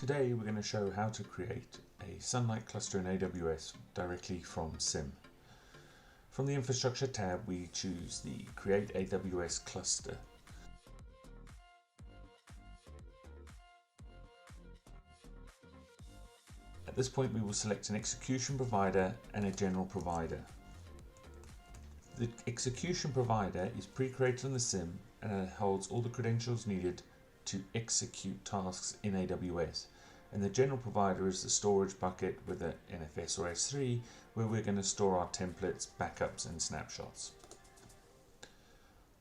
Today we're going to show how to create a Sunlight cluster in AWS directly from SIM. From the Infrastructure tab we choose the Create AWS Cluster. At this point we will select an execution provider and a general provider. The execution provider is pre-created on the SIM and holds all the credentials needed to execute tasks in AWS, and the general provider is the storage bucket with an NFS or S3 where we're going to store our templates, backups and snapshots.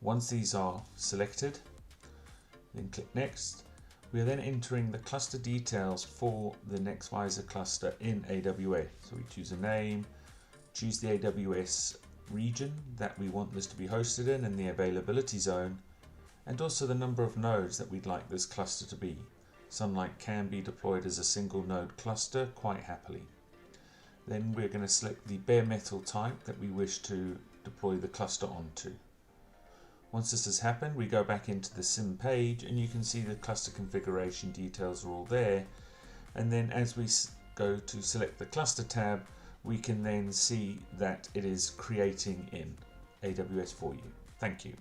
Once these are selected, then click Next. We are then entering the cluster details for the Nextvisor cluster in AWS. So we choose a name, choose the AWS region that we want this to be hosted in and the availability zone, and also the number of nodes that we'd like this cluster to be. Sunlight can be deployed as a single node cluster quite happily. Then we're going to select the bare metal type that we wish to deploy the cluster onto. Once this has happened, we go back into the SIM page and you can see the cluster configuration details are all there. And then as we go to select the cluster tab, we can then see that it is creating in AWS for you. Thank you.